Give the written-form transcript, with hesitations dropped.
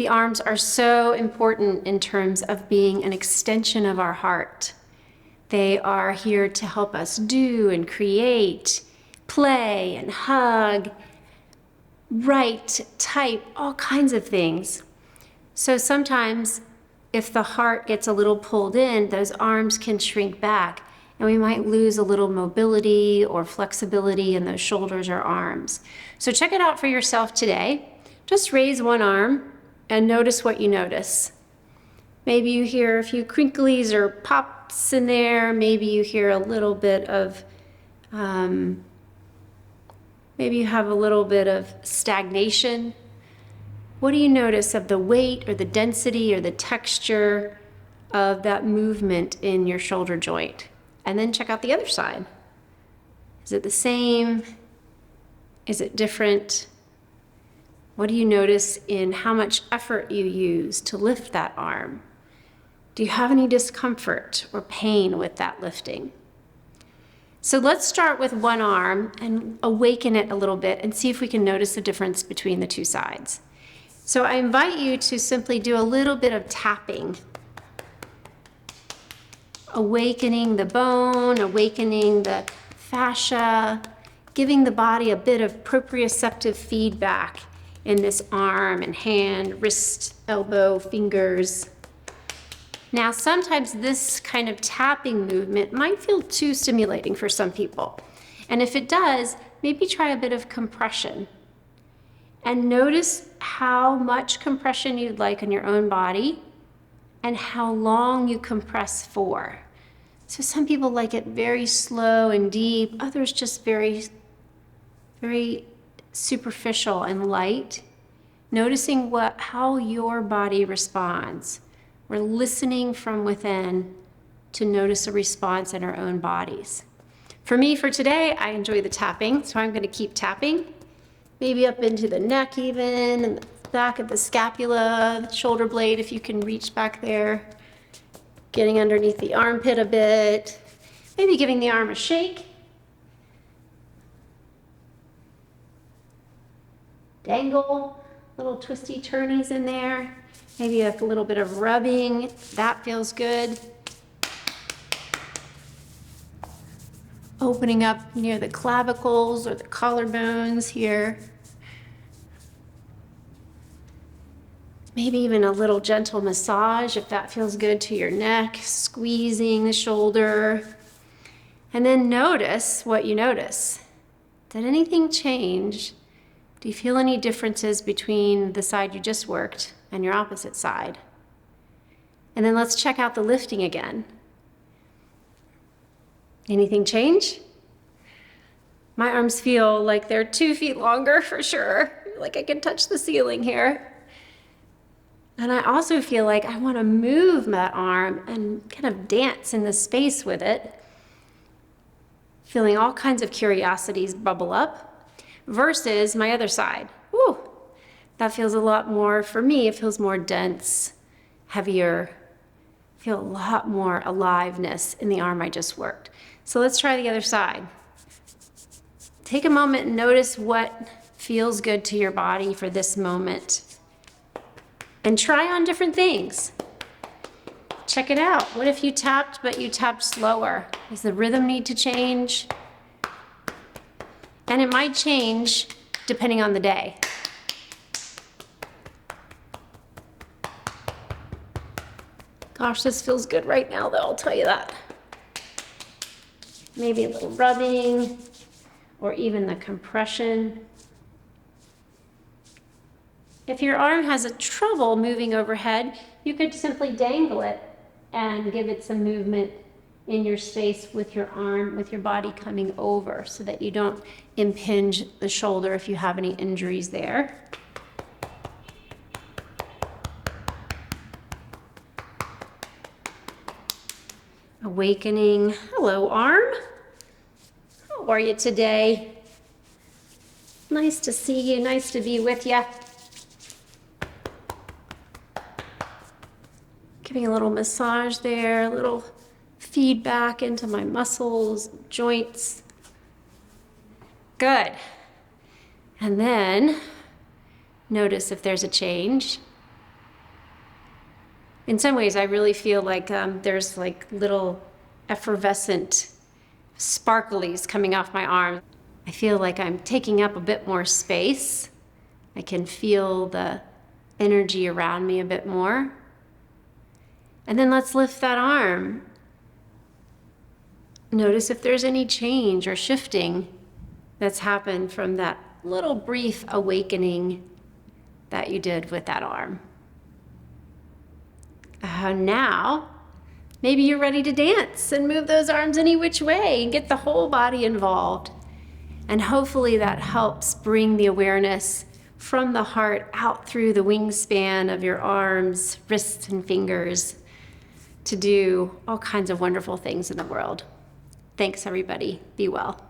The arms are so important in terms of being an extension of our heart. They are here to help us do and create, play and hug, write, type, all kinds of things. So sometimes if the heart gets a little pulled in, those arms can shrink back and we might lose a little mobility or flexibility in those shoulders or arms. So check it out for yourself today. Just raise one arm and notice what you notice. Maybe you hear a few crinklies or pops in there. Maybe you hear a little bit of, maybe you have a little bit of stagnation. What do you notice of the weight or the density or the texture of that movement in your shoulder joint? And then check out the other side. Is it the same? Is it different? What do you notice in how much effort you use to lift that arm? Do you have any discomfort or pain with that lifting? So let's start with one arm and awaken it a little bit and see if we can notice the difference between the two sides. So I invite you to simply do a little bit of tapping. Awakening the bone, awakening the fascia, giving the body a bit of proprioceptive feedback in this arm and hand, wrist, elbow, fingers. Now, sometimes this kind of tapping movement might feel too stimulating for some people. And if it does, maybe try a bit of compression. And notice how much compression you'd like on your own body and how long you compress for. So some people like it very slow and deep, others just very, very superficial and light. Noticing how your body responds. We're listening from within to notice a response in our own bodies. For me, for today, I enjoy the tapping, so I'm going to keep tapping. Maybe up into the neck even, and the back of the scapula, the shoulder blade if you can reach back there. Getting underneath the armpit a bit. Maybe giving the arm a shake. Dangle, little twisty turnies in there. Maybe a little bit of rubbing, that feels good. Opening up near the clavicles or the collarbones here. Maybe even a little gentle massage if that feels good to your neck, squeezing the shoulder. And then notice what you notice. Did anything change? Do you feel any differences between the side you just worked and your opposite side? And then let's check out the lifting again. Anything change? My arms feel like they're 2 feet longer for sure. Like I can touch the ceiling here. And I also feel like I want to move that arm and kind of dance in the space with it. Feeling all kinds of curiosities bubble up versus my other side. Woo! That feels a lot more, for me, it feels more dense, heavier. I feel a lot more aliveness in the arm I just worked. So let's try the other side. Take a moment and notice what feels good to your body for this moment. And try on different things. Check it out. What if you tapped, but you tapped slower? Does the rhythm need to change? And it might change depending on the day. Gosh, this feels good right now, though, I'll tell you that. Maybe a little rubbing, or even the compression. If your arm has a trouble moving overhead, you could simply dangle it and give it some movement in your space with your arm, with your body coming over so that you don't impinge the shoulder if you have any injuries there. Awakening. Hello, arm. How are you today? Nice to see you, nice to be with you. Giving a little massage there, a little feedback into my muscles, joints. Good. And then notice if there's a change. In some ways, I really feel like there's like little effervescent sparklies coming off my arm. I feel like I'm taking up a bit more space. I can feel the energy around me a bit more. And then let's lift that arm. Notice if there's any change or shifting that's happened from that little brief awakening that you did with that arm. Now, maybe you're ready to dance and move those arms any which way and get the whole body involved. And hopefully that helps bring the awareness from the heart out through the wingspan of your arms, wrists, and fingers to do all kinds of wonderful things in the world. Thanks, everybody. Be well.